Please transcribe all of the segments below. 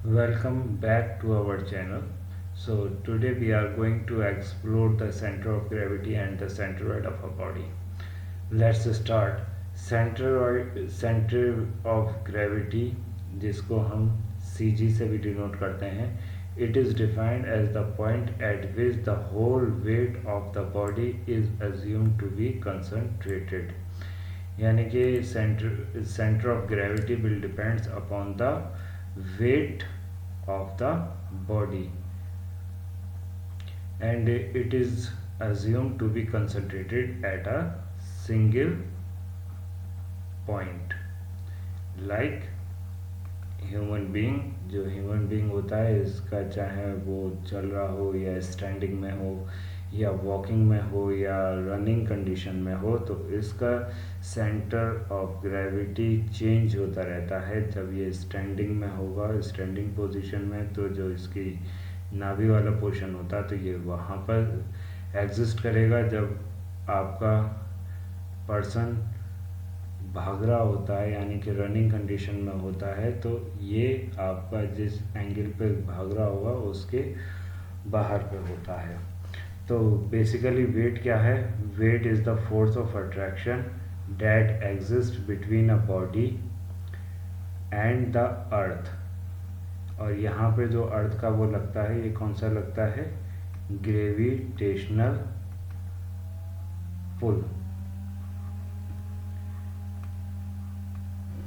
Welcome back to our channel. So today we are going to explore the center of gravity and the centroid of our body. Let's start. Center of gravity, जिसको हम CG से भी denote करते हैं, it is defined as the point at which the whole weight of the body is assumed to be concentrated. यानी कि center of gravity will depends upon the weight of the body and it is assumed to be concentrated at a single point like human being जो human being होता है इसका चाहे वो चल रहा हो या स्टैंडिंग में हो या वॉकिंग में हो या रनिंग कंडीशन में हो तो इसका सेंटर ऑफ ग्रेविटी चेंज होता रहता है। जब ये स्टैंडिंग में होगा स्टैंडिंग पोजीशन में तो जो इसकी नाभि वाला पोर्शन होता है तो ये वहाँ पर एग्जिस्ट करेगा। जब आपका पर्सन भाग रहा होता है यानी कि रनिंग कंडीशन में होता है तो ये आपका जिस एंगल पे भाग रहा होगा उसके बाहर पे होता है। तो बेसिकली वेट क्या है? Weight is the force of attraction that exist between a body and the earth. और यहाँ पे जो अर्थ का वो लगता है ये कौन सा लगता है? Gravitational pull.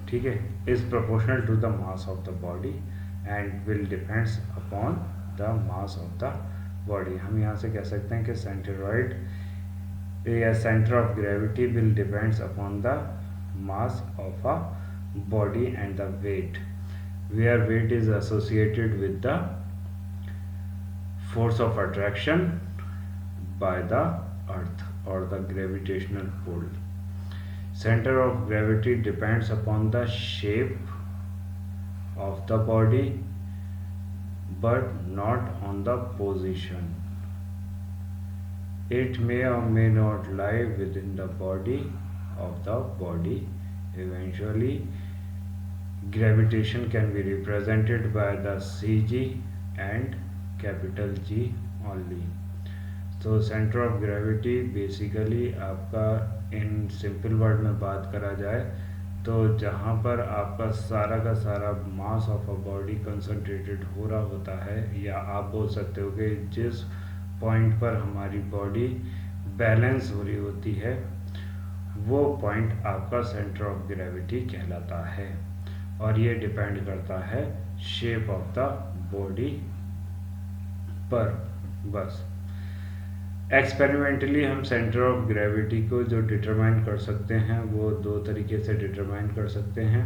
ठीक है, is proportional to the mass of the body and will depends upon the mass of the body. हम यहाँ से कह सकते हैं कि सेंटरॉइड या centre of gravity will depends upon the mass of a body and the weight where weight is associated with the force of attraction by the earth or the gravitational pull. Center of gravity depends upon the shape of the body but not on the position. It may or may not lie within the body of the body. Eventually, gravitation can be represented by the CG and capital G only. तो centre of gravity basically आपका in simple word में बात करा जाए तो जहाँ पर आपका सारा का सारा मास ऑफ अ बॉडी कंसंट्रेटेड हो रहा होता है या आप बोल सकते हो कि जिस पॉइंट पर हमारी बॉडी बैलेंस हो रही होती है वो पॉइंट आपका सेंटर ऑफ ग्रेविटी कहलाता है और ये डिपेंड करता है शेप ऑफ द बॉडी पर। बस एक्सपेरिमेंटली हम सेंटर ऑफ ग्रेविटी को जो डिटरमाइन कर सकते हैं वो दो तरीके से डिटरमाइन कर सकते हैं।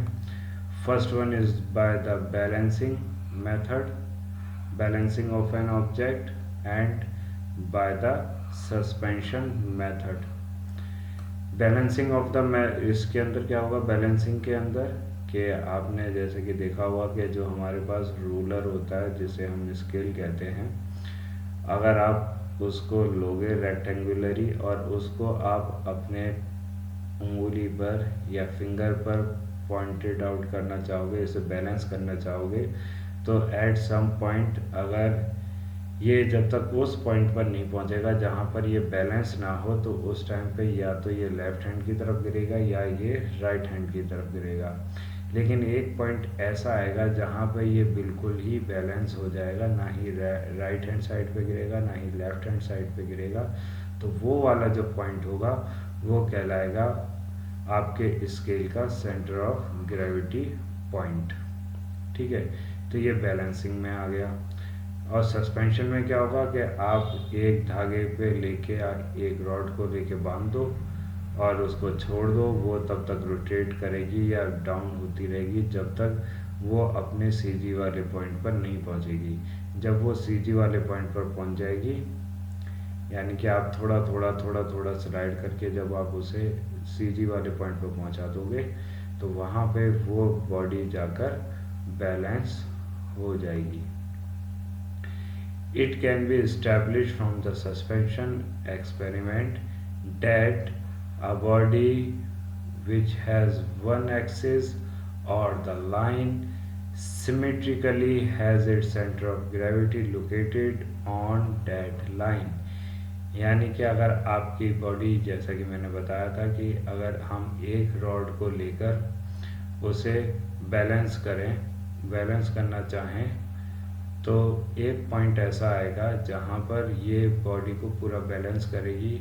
First one is by the balancing method, balancing of an object, and by the suspension method. Balancing of the इसके अंदर क्या होगा? बैलेंसिंग के अंदर कि आपने जैसे कि देखा हुआ कि जो हमारे पास रूलर होता है जिसे हम स्केल कहते हैं, अगर आप उसको लोगे रेक्टेंगुलरी और उसको आप अपने उंगली पर या फिंगर पर पॉइंटेड आउट करना चाहोगे, इसे बैलेंस करना चाहोगे तो एट सम पॉइंट अगर ये जब तक उस पॉइंट पर नहीं पहुंचेगा जहां पर ये बैलेंस ना हो तो उस टाइम पे या तो ये लेफ्ट हैंड की तरफ गिरेगा या ये राइट हैंड की तरफ गिरेगा। लेकिन एक पॉइंट ऐसा आएगा जहाँ पे ये बिल्कुल ही बैलेंस हो जाएगा, ना ही राइट हैंड साइड पे गिरेगा ना ही लेफ्ट हैंड साइड पे गिरेगा। तो वो वाला जो पॉइंट होगा वो कहलाएगा आपके स्केल का सेंटर ऑफ ग्रेविटी पॉइंट। ठीक है, तो ये बैलेंसिंग में आ गया। और सस्पेंशन में क्या होगा कि आप एक धागे पे लेके एक रॉड को लेके बांध दो और उसको छोड़ दो, वो तब तक रोटेट करेगी या डाउन होती रहेगी जब तक वो अपने सीजी वाले पॉइंट पर नहीं पहुंचेगी। जब वो सीजी वाले पॉइंट पर पहुंच जाएगी यानी कि आप थोड़ा थोड़ा थोड़ा थोड़ा स्लाइड करके जब आप उसे सीजी वाले पॉइंट पर पहुंचा दोगे तो वहाँ पे वो बॉडी जाकर बैलेंस हो जाएगी। It can be established from the suspension experiment that a body which has one axis or the line symmetrically has its center of gravity located on that line। यानी कि अगर आपकी बॉडी, जैसा कि मैंने बताया था कि अगर हम एक रॉड को लेकर उसे बैलेंस करना चाहें तो एक पॉइंट ऐसा आएगा जहाँ पर ये बॉडी को पूरा बैलेंस करेगी,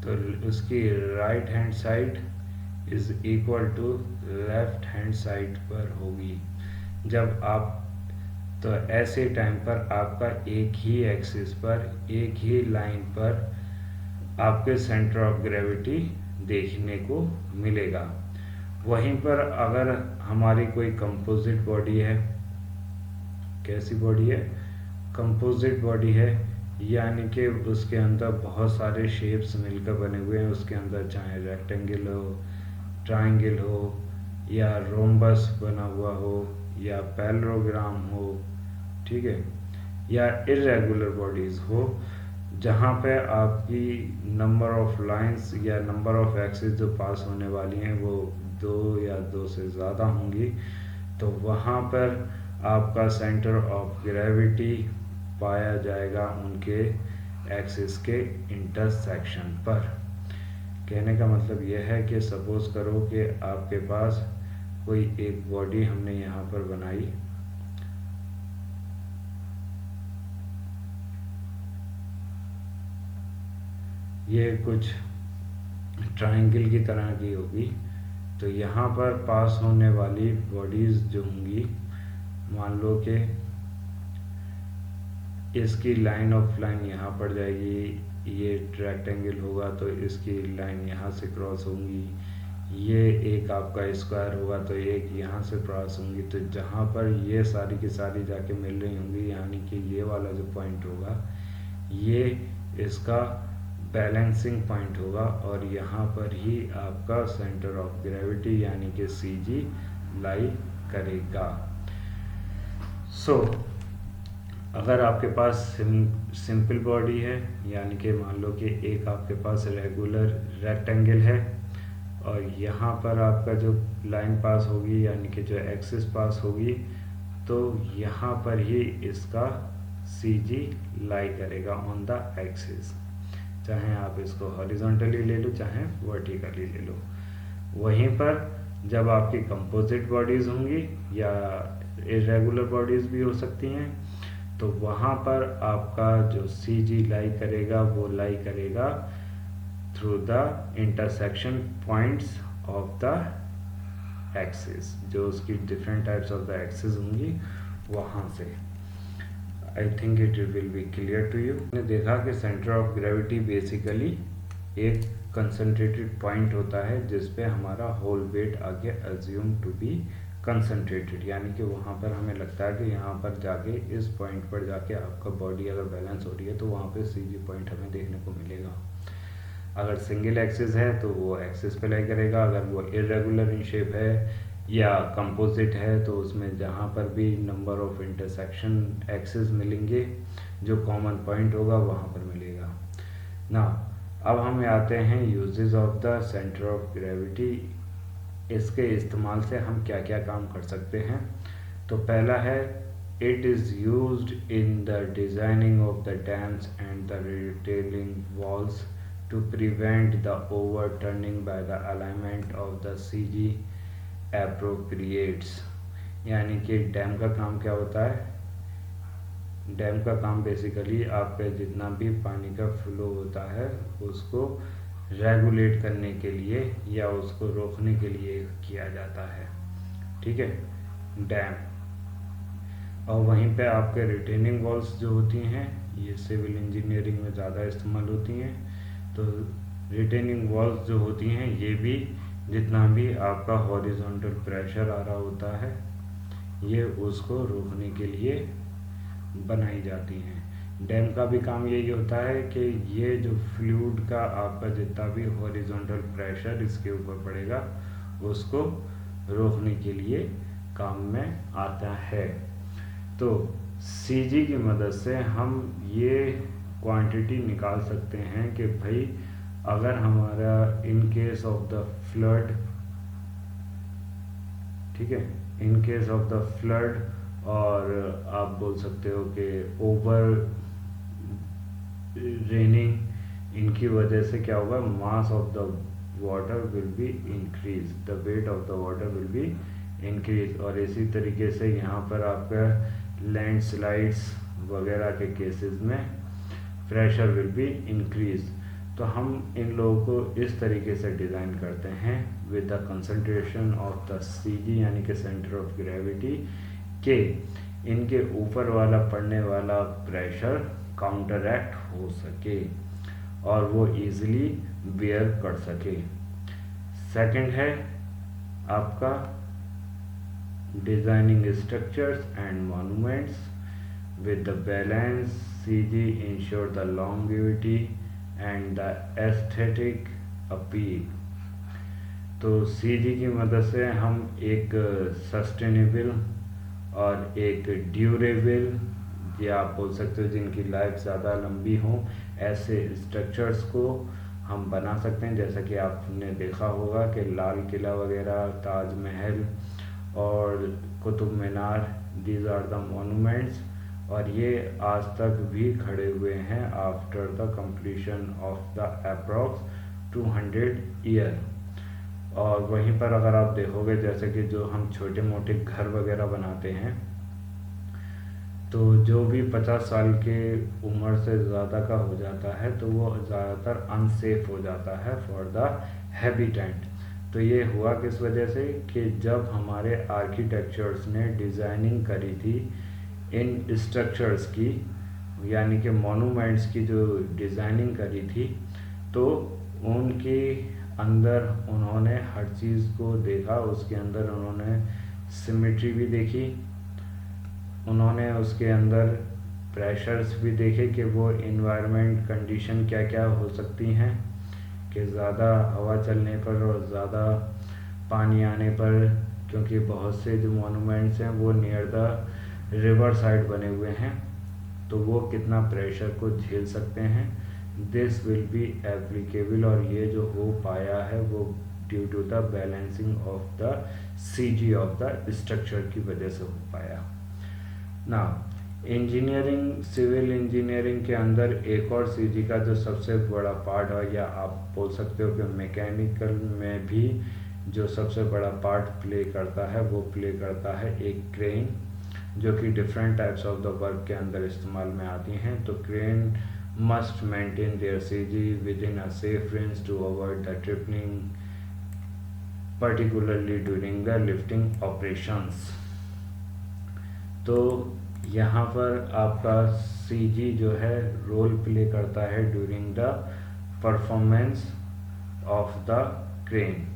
तो उसकी right hand side is equal to left hand side पर होगी। जब आप तो ऐसे टाइम पर आपका एक ही एक्सिस पर, एक ही लाइन पर आपके सेंटर ऑफ ग्रेविटी देखने को मिलेगा। वहीं पर अगर हमारी कोई कंपोजिट बॉडी है, कैसी बॉडी है? कंपोजिट बॉडी है, यानी कि उसके अंदर बहुत सारे शेप्स मिलकर बने हुए हैं। उसके अंदर चाहे रेक्टेंगल हो, ट्रायंगल हो, या रोम्बस बना हुआ हो, या पैरेललोग्राम हो, ठीक है, या इर्रेगुलर बॉडीज हो, जहाँ पे आपकी नंबर ऑफ लाइंस या नंबर ऑफ एक्सिस जो पास होने वाली हैं वो 2 या 2 से ज़्यादा होंगी, तो वहाँ पर आपका सेंटर ऑफ ग्रेविटी पाया जाएगा उनके एक्सिस के इंटरसेक्शन पर। कहने का मतलब यह है कि सपोज करो कि आपके पास कोई एक बॉडी हमने यहाँ पर बनाई, ये कुछ ट्रायंगल की तरह की होगी, तो यहाँ पर पास होने वाली बॉडीज जो होंगी, मान लो कि इसकी लाइन ऑफ लाइन यहाँ पड़ जाएगी, ये रेक्टेंगल होगा तो इसकी लाइन यहाँ से क्रॉस होंगी, ये एक आपका स्क्वायर होगा तो एक यहाँ से क्रॉस होंगी, तो जहाँ पर ये सारी की सारी जाके मिल रही होंगी, यानी कि ये वाला जो पॉइंट होगा ये इसका बैलेंसिंग पॉइंट होगा, और यहाँ पर ही आपका सेंटर ऑफ ग्रेविटी यानी कि CG लाई करेगा। सो अगर आपके पास सिंपल बॉडी है, यानी कि मान लो कि एक आपके पास रेगुलर रेक्टेंगल है और यहाँ पर आपका जो लाइन पास होगी यानी कि जो एक्सिस पास होगी, तो यहाँ पर ही इसका CG लाई करेगा ऑन द एक्सिस। चाहे आप इसको हॉरिजॉन्टली ले लो चाहे वर्टिकली ले लो। वहीं पर जब आपकी कंपोजिट बॉडीज़ होंगी या इरेगुलर बॉडीज़ भी हो सकती हैं, तो वहाँ पर आपका जो CG लाई करेगा वो लाई करेगा through the intersection points of the axis, जो उसकी different types of the axis होंगी वहाँ से। I think it will be clear to you. मैंने देखा कि सेंटर ऑफ ग्रेविटी बेसिकली एक कंसंट्रेटेड पॉइंट होता है जिस पे हमारा होल वेट आगे अज्यूम टू बी कंसंट्रेटेड, यानी कि वहाँ पर हमें लगता है कि यहाँ पर जाके इस पॉइंट पर जाके आपका बॉडी अगर बैलेंस हो रही है तो वहाँ पे CG पॉइंट हमें देखने को मिलेगा। अगर सिंगल एक्सिस है तो वो एक्सिस पे लाई करेगा, अगर वो इरेगुलर इन शेप है या कंपोजिट है तो उसमें जहाँ पर भी नंबर ऑफ इंटरसेक्शन एक्सिस मिलेंगे जो कॉमन पॉइंट होगा वहाँ पर मिलेगा ना। अब हम आते हैं uses of the centre of gravity. इसके इस्तेमाल से हम क्या क्या काम कर सकते हैं। तो पहला है it is used in the designing of the dams and the retaining walls to prevent the overturning by the alignment of the CG appropriates। यानी कि डैम का काम क्या होता है? डैम का काम बेसिकली आपका जितना भी पानी का फ्लो होता है उसको रेगुलेट करने के लिए या उसको रोकने के लिए किया जाता है, ठीक है, डैम। और वहीं पे आपके रिटेनिंग वॉल्स जो होती हैं ये सिविल इंजीनियरिंग में ज़्यादा इस्तेमाल होती हैं। तो रिटेनिंग वॉल्स जो होती हैं ये भी जितना भी आपका हॉरिजॉन्टल प्रेशर आ रहा होता है ये उसको रोकने के लिए बनाई जाती हैं। डैम का भी काम यही होता है कि ये जो फ्लूइड का आपका जितना भी हॉरिजॉन्टल प्रेशर इसके ऊपर पड़ेगा उसको रोकने के लिए काम में आता है। तो CG की मदद से हम ये क्वांटिटी निकाल सकते हैं कि भाई अगर हमारा in case of the flood, ठीक है, in case of the flood, और आप बोल सकते हो कि ओवर रेनिंग, इनकी वजह से क्या होगा, मास of the water will be increase, the weight of the water will be increase. और इसी तरीके से यहाँ पर आपका लैंडस्लाइड्स वगैरह के केसेस में प्रेशर विल बी इंक्रीज। तो हम इन लोगों को इस तरीके से डिज़ाइन करते हैं with the concentration of the CG यानी कि सेंटर ऑफ ग्रेविटी के इनके ऊपर वाला पड़ने वाला प्रेशर काउंटरएक्ट हो सके और वो इजीली बेयर कर सके। सेकंड है आपका designing structures and monuments with the balance CG ensure the longevity and the aesthetic appeal। तो CG की मदद से हम एक सस्टेनेबल और एक ड्यूरेबल, या आप बोल सकते हो जिनकी लाइफ ज़्यादा लंबी हो, ऐसे स्ट्रक्चर्स को हम बना सकते हैं। जैसा कि आपने देखा होगा कि लाल किला वगैरह, ताजमहल और Qutub Minar, these are the monuments, और ये आज तक भी खड़े हुए हैं after the completion of the approx 200 year. और वहीं पर अगर आप देखोगे जैसे कि जो हम छोटे मोटे घर वगैरह बनाते हैं, तो जो भी 50 साल के उम्र से ज़्यादा का हो जाता है तो वो ज़्यादातर अनसेफ हो जाता है फॉर द हैबिटेंट। तो ये हुआ किस वजह से कि जब हमारे आर्किटेक्चर्स ने डिज़ाइनिंग करी थी इन स्ट्रक्चर्स की, यानी कि मॉन्यूमेंट्स की जो डिज़ाइनिंग करी थी, तो उनके अंदर उन्होंने हर चीज़ को देखा, उसके अंदर उन्होंने सिमेट्री भी देखी, उन्होंने उसके अंदर प्रेशर्स भी देखे कि वो इन्वायरमेंट कंडीशन क्या क्या हो सकती हैं, कि ज़्यादा हवा चलने पर और ज़्यादा पानी आने पर, क्योंकि बहुत से जो मॉन्यूमेंट्स हैं वो नियर द रिवर साइड बने हुए हैं, तो वो कितना प्रेशर को झेल सकते हैं। दिस विल बी एप्लीकेबल, और ये जो हो पाया है वो due to the balancing of the CG of the structure की वजह से हो पाया। ना इंजीनियरिंग, सिविल इंजीनियरिंग के अंदर एक और सीजी का जो सबसे बड़ा पार्ट है, या आप बोल सकते हो कि मैकेनिकल में भी जो सबसे बड़ा पार्ट प्ले करता है वो प्ले करता है एक क्रेन, जो कि different types of the work के अंदर इस्तेमाल में आती हैं। तो crane must maintain their CG within a safe range to avoid the toppling, particularly during the lifting operations. तो यहाँ पर आपका सीजी जो है रोल प्ले करता है during the performance of the crane.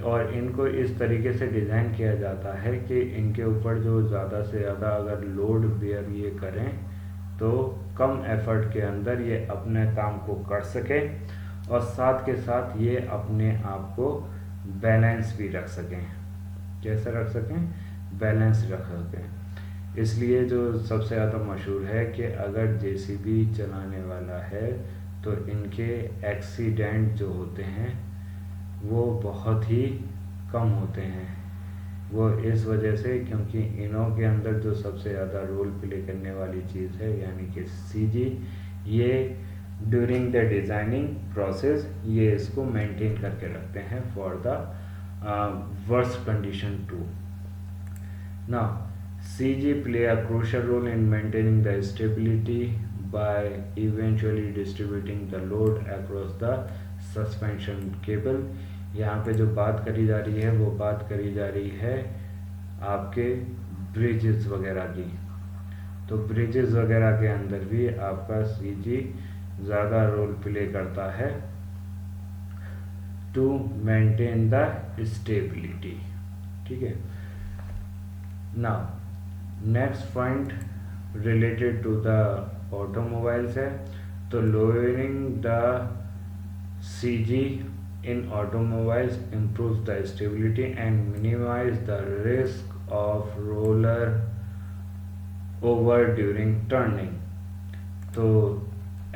और इनको इस तरीके से डिज़ाइन किया जाता है कि इनके ऊपर जो ज़्यादा से ज़्यादा अगर लोड बेयर ये करें तो कम एफर्ट के अंदर ये अपने काम को कर सकें और साथ के साथ ये अपने आप को बैलेंस भी रख सकें। कैसे रख सकें? बैलेंस रख सकें। इसलिए जो सबसे ज़्यादा मशहूर है कि अगर जेसीबी चलाने वाला है तो इनके एक्सीडेंट जो होते हैं वो बहुत ही कम होते हैं। वो इस वजह से क्योंकि इनों के अंदर जो सबसे ज़्यादा रोल प्ले करने वाली चीज़ है यानी कि सीजी, ये ड्यूरिंग द डिज़ाइनिंग प्रोसेस ये इसको मेंटेन करके रखते हैं for the worst condition too. Now CG play a crucial role in maintaining the stability by eventually distributing the load across the suspension cable. यहाँ पे जो बात करी जा रही है वो बात करी जा रही है आपके ब्रिजेस वगैरह की। तो ब्रिजेस वगैरह के अंदर भी आपका सीजी ज़्यादा रोल प्ले करता है टू मेंटेन द स्टेबिलिटी। ठीक है। Now next point related to the automobiles है। तो lowering the CG in automobiles improves the stability and minimize the risk of roller over during turning। तो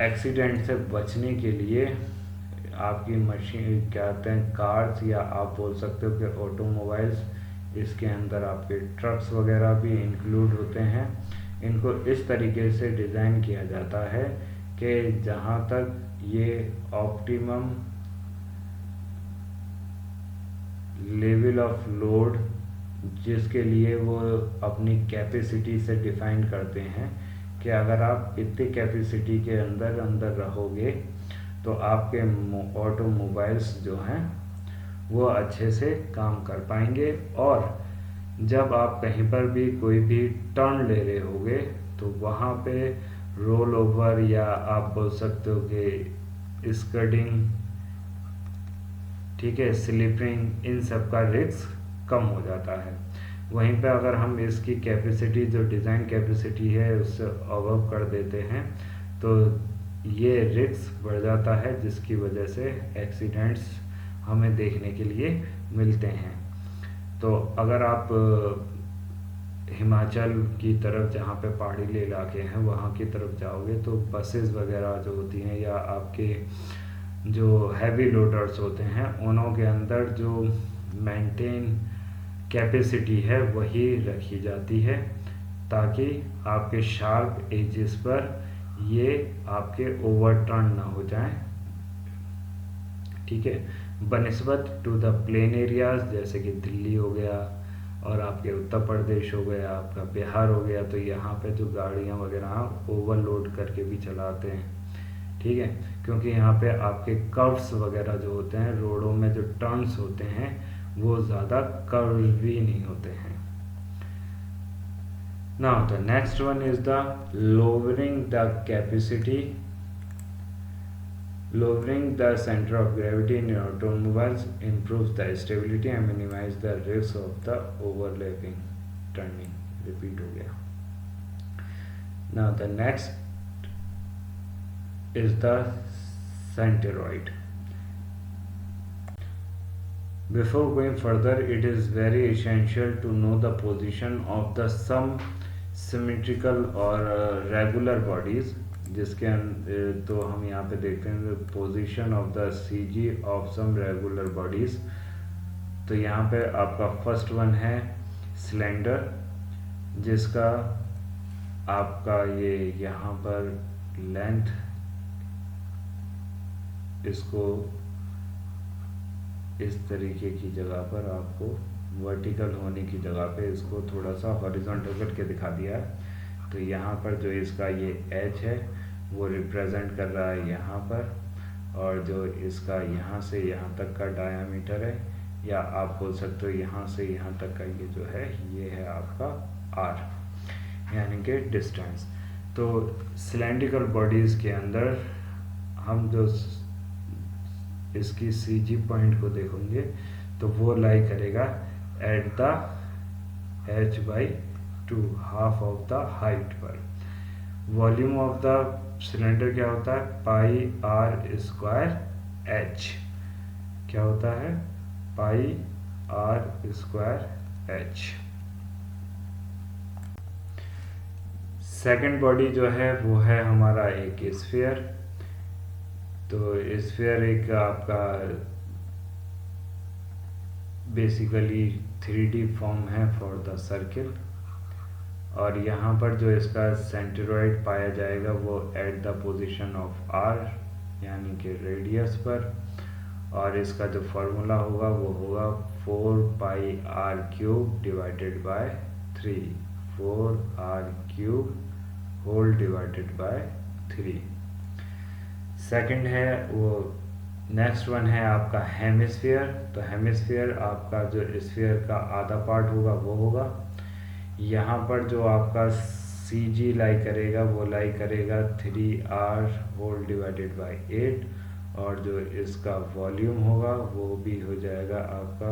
accident से बचने के लिए आपकी मशीन क्या कहते हैं कार्स, या आप बोल सकते हो कि ऑटोमोबाइल्स, इसके अंदर आपके ट्रक्स वगैरह भी इंक्लूड होते हैं। इनको इस तरीके से डिज़ाइन किया जाता है कि जहाँ तक ये ऑप्टिमम लेवल ऑफ लोड जिसके लिए वो अपनी कैपेसिटी से डिफाइन करते हैं कि अगर आप इतनी कैपेसिटी के अंदर अंदर रहोगे तो आपके ऑटोमोबाइल्स जो हैं वो अच्छे से काम कर पाएंगे। और जब आप कहीं पर भी कोई भी टर्न ले रहे होगे तो वहाँ पे रोल ओवर, या आप बोल सकते हो कि स्कर्टिंग, ठीक है, स्लिपिंग, इन सब का रिस्क कम हो जाता है। वहीं पे अगर हम इसकी कैपेसिटी जो डिज़ाइन कैपेसिटी है उससे अबव कर देते हैं तो ये रिस्क बढ़ जाता है, जिसकी वजह से एक्सीडेंट्स हमें देखने के लिए मिलते हैं। तो अगर आप हिमाचल की तरफ, जहाँ पे पहाड़ी इलाके हैं, वहाँ की तरफ जाओगे तो बसेस वगैरह जो होती हैं, या आपके जो हैवी लोडर्स होते हैं, उनों के अंदर जो मेंटेन कैपेसिटी है वही रखी जाती है, ताकि आपके शार्प एजेस पर ये आपके ओवरटर्न ना हो जाएं, ठीक है। बनिस्बत टू द प्लेन एरियाज, जैसे कि दिल्ली हो गया और आपके उत्तर प्रदेश हो गया, आपका बिहार हो गया, तो यहाँ पे जो गाड़ियाँ वगैरह ओवरलोड करके भी चलाते हैं, ठीक है, क्योंकि यहाँ पे आपके कर्व्स वगैरह जो होते हैं, रोडों में जो टर्न्स होते हैं वो ज़्यादा कर्वी नहीं होते हैं। Now the next one is the lowering the capacity, lowering the center of gravity in automobiles improves the stability and minimize the risk of the overlapping turning. Repeat हो गया. Now the next is the centroid. Before going further, it is very essential to know the position of the some symmetrical और regular bodies, जिसके तो हम यहाँ पे देखते हैं position of the CG of some regular bodies। तो यहाँ पे आपका फर्स्ट वन है सिलेंडर, जिसका आपका ये यहाँ पर लेंथ, इसको इस तरीके की जगह पर आपको वर्टिकल होने की जगह पे इसको थोड़ा सा हॉरिजॉन्टल करके दिखा दिया है। तो यहाँ पर जो इसका ये एच है वो रिप्रेजेंट कर रहा है यहाँ पर, और जो इसका यहाँ से यहाँ तक का डायामीटर है, या आप बोल सकते हो यहाँ से यहाँ तक का ये जो है ये है आपका आर, यानी कि डिस्टेंस। तो सिलेंड्रिकल बॉडीज़ के अंदर हम जो इसकी CG पॉइंट को देखेंगे तो वो लाई करेगा at the h/2, half of the height पर। वॉल्यूम ऑफ द सिलेंडर क्या होता है, पाई आर स्क्वायर h, क्या होता है, pi R square h। Second body जो है वो है हमारा एक स्फीयर। तो स्फीयर एक आपका बेसिकली 3D फॉर्म है फॉर द सर्किल, और यहाँ पर जो इसका सेंट्रोइड पाया जाएगा वो at the position of R, यानी कि रेडियस पर, और इसका जो फॉर्मूला होगा वो होगा 4πr³ divided by 3, 4r³ whole divided by 3। Second है वो, नेक्स्ट वन है आपका हेमिस्फीयर। तो हेमिस्फीयर आपका जो स्फीयर का आधा पार्ट होगा वो होगा, यहाँ पर जो आपका CG लाई करेगा वो लाई करेगा 3r होल डिवाइडेड बाय 8, और जो इसका वॉल्यूम होगा वो भी हो जाएगा आपका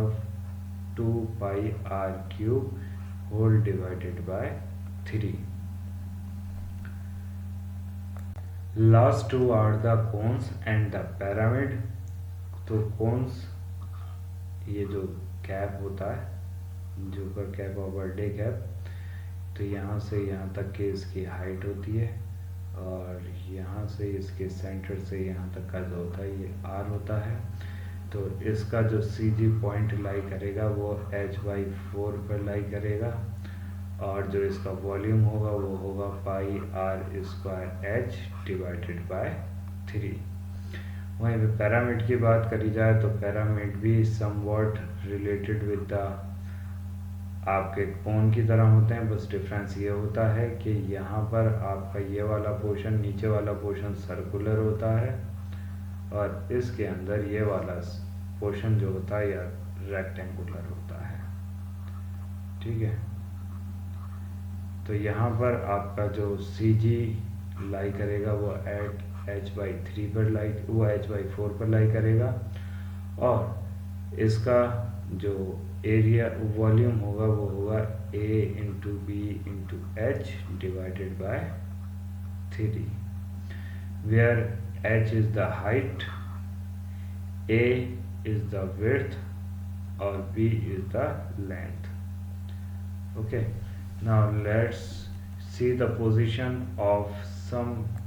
2πr³ whole divided by 3। Last two are the cones and the pyramid। तो कोन्स, ये जो कैप होता है, जोकर कैप और बर्थडे कैप, तो यहाँ से यहाँ तक की इसकी हाइट होती है, और यहाँ से इसके सेंटर से यहाँ तक का जो होता है ये R होता है। तो इसका जो CG पॉइंट लाई करेगा वो h/4 पर लाई करेगा, और जो इसका वॉल्यूम होगा वो होगा पाई r square h divided by 3। वहीं पे पैरामिड की बात करी जाए तो पैरामिड भी समवॉट रिलेटेड विद द आपके कोन की तरह होते हैं, बस डिफरेंस ये होता है कि यहाँ पर आपका ये वाला पोर्शन, नीचे वाला पोर्शन सर्कुलर होता है और इसके अंदर ये वाला पोर्शन जो होता है या रेक्टेंगुलर होता है। ठीक है, तो यहाँ पर आपका जो CG लाई करेगा वो एट h/3 पर लाई, वो h/4 पर लाई करेगा, और इसका जो एरिया वॉल्यूम होगा वो होगा A into B into H divided by 3, where h is the height, A is the width or B is the length. Okay, now let's see the position of some